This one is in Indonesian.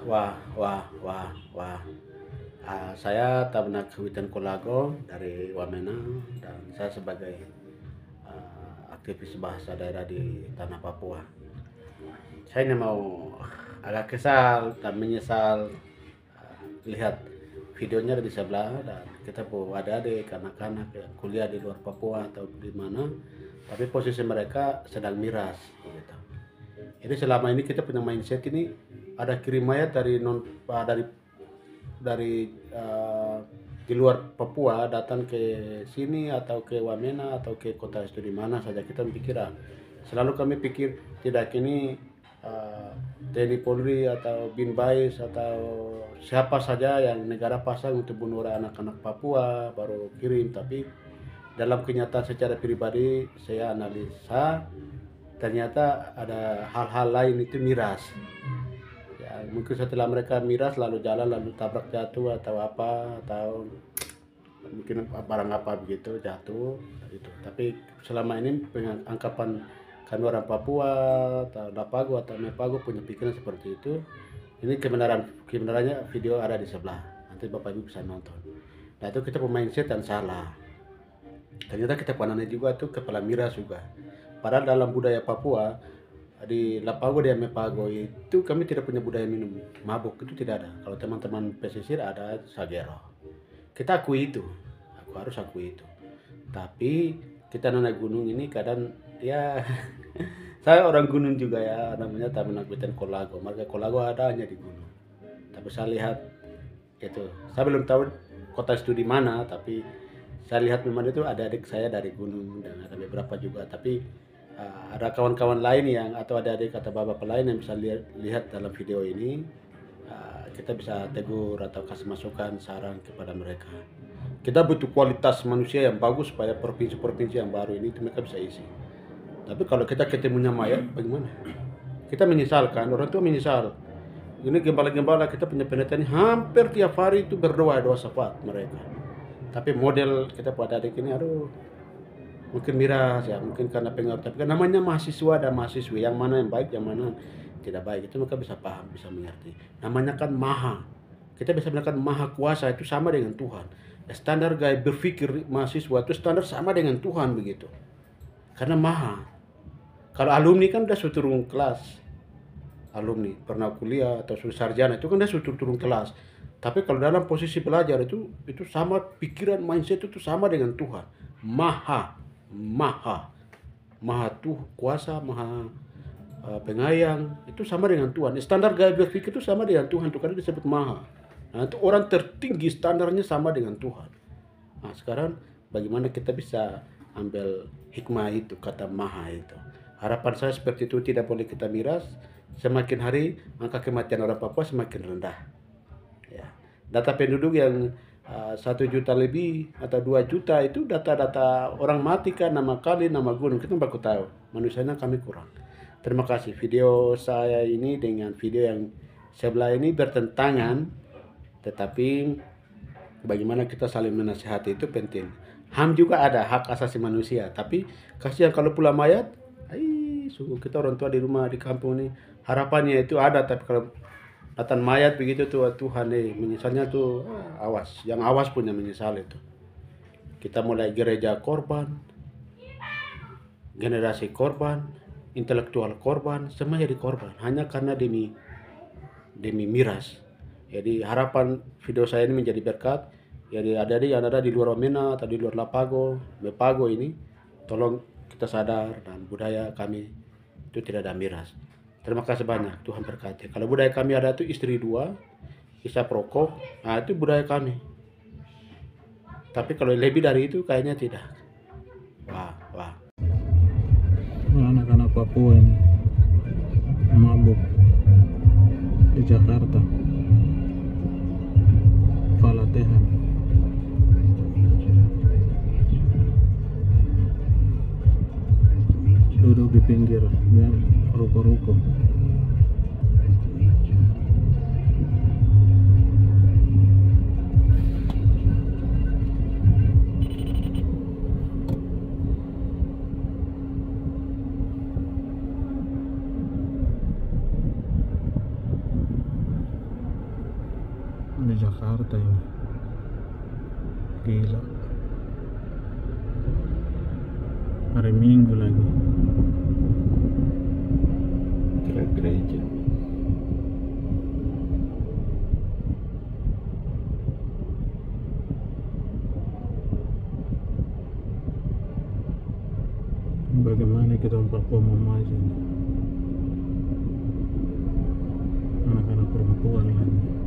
Wah, wah, wah, wah. Saya Tabenak Witan Kolago dari Wamena dan saya sebagai aktivis bahasa daerah di tanah Papua. Saya ini mau agak kesal dan menyesal lihat videonya di sebelah dan kita ada adik anak-anak yang kuliah di luar Papua atau di mana, tapi posisi mereka sedang miras gitu. Jadi selama ini kita punya mindset ini ada kirim mayat dari dari di luar Papua datang ke sini atau ke Wamena atau ke kota itu di mana saja kita pikir selalu kami pikir tidak ini TNI Polri atau Bin Bais atau siapa saja yang negara pasang untuk bunuh anak-anak Papua baru kirim, tapi dalam kenyataan secara pribadi saya analisa ternyata ada hal-hal lain itu miras. Ya, mungkin setelah mereka miras lalu jalan lalu tabrak jatuh atau apa atau mungkin barang apa begitu jatuh itu. Tapi selama ini angkapan kami orang Papua atau Dapago atau Mepago punya pikiran seperti itu. Ini kebenarannya video ada di sebelah. Nanti Bapak Ibu bisa nonton. Nah itu kita pemain set dan salah. Ternyata kita panannya juga tuh kepala miras juga. Padahal dalam budaya Papua di Lapago dan Mepago itu kami tidak punya budaya minum mabuk, itu tidak ada. Kalau teman-teman pesisir ada sagero. Kita akui itu, aku harus akui itu. Tapi kita naik gunung ini kadang ya saya orang gunung juga ya, namanya Tabenak Witan Kolago. Marga Kolago ada hanya di gunung. Tapi saya lihat itu, saya belum tahu kota itu di mana, tapi saya lihat memang itu ada adik saya dari gunung dan ada beberapa juga. Tapi ada kawan-kawan lain yang atau adik-adik atau bapak lain yang bisa lihat dalam video ini, kita bisa tegur atau kasih masukan saran kepada mereka. Kita butuh kualitas manusia yang bagus supaya provinsi-provinsi yang baru ini mereka bisa isi. Tapi kalau kita ketemunya mayat bagaimana? Kita menyesalkan, orang tua menyesal. Ini gembala-gembala kita punya penelitian hampir tiap hari itu berdoa syafaat mereka. Tapi model kita pada adik ini aduh mungkin miras ya, mungkin karena pengaruh, tapi kan namanya mahasiswa dan mahasiswi, yang mana yang baik yang mana tidak baik itu mereka bisa paham, bisa mengerti. Namanya kan maha, kita bisa bilang maha kuasa itu sama dengan Tuhan. Standar gaya berpikir mahasiswa itu standar sama dengan Tuhan begitu, karena maha. Kalau alumni kan udah sudah turun kelas, alumni pernah kuliah atau sudah sarjana itu kan udah sudah turun kelas. Tapi kalau dalam posisi belajar itu sama pikiran mindset itu sama dengan Tuhan. Maha tuh kuasa, maha pengayang, itu sama dengan Tuhan. Standar gaya berpikir itu sama dengan Tuhan, itu karena disebut maha. Nah itu orang tertinggi standarnya sama dengan Tuhan. Nah sekarang bagaimana kita bisa ambil hikmah itu, kata maha itu. Harapan saya seperti itu, tidak boleh kita miras. Semakin hari angka kematian orang Papua semakin rendah ya. Data penduduk yang 1 juta lebih atau 2 juta itu data-data orang mati kan, nama kali, nama gunung, kita baru tahu. Manusianya kami kurang. Terima kasih. Video saya ini dengan video yang sebelah ini bertentangan, tetapi bagaimana kita saling menasihati itu penting. HAM juga ada, hak asasi manusia, tapi kasihan kalau pulang mayat, sungguh kita orang tua di rumah di kampung ini harapannya itu ada, tapi kalau datang mayat begitu tuh Tuhan menyesalnya tuh awas, yang awas punya menyesal itu. Kita mulai gereja korban, generasi korban, intelektual korban, semua jadi korban hanya karena demi miras. Jadi harapan video saya ini menjadi berkat. Jadi yang ada di luar Wamena atau di luar Lapago, Mepago ini, tolong kita sadar dan budaya kami itu tidak ada miras. Terima kasih banyak, Tuhan berkati. Kalau budaya kami ada itu istri 2, isap rokok, nah itu budaya kami. Tapi kalau lebih dari itu kayaknya tidak. Wah. Anak-anak Papua ini mabuk di Jakarta, Falatehan. Duduk di pinggir dan ruko-ruko. Di Jakarta ini gila, hari Minggu lagi. Kira gereja. Bagaimana kita orang Papua mau maju, anak-anak perempuan lagi.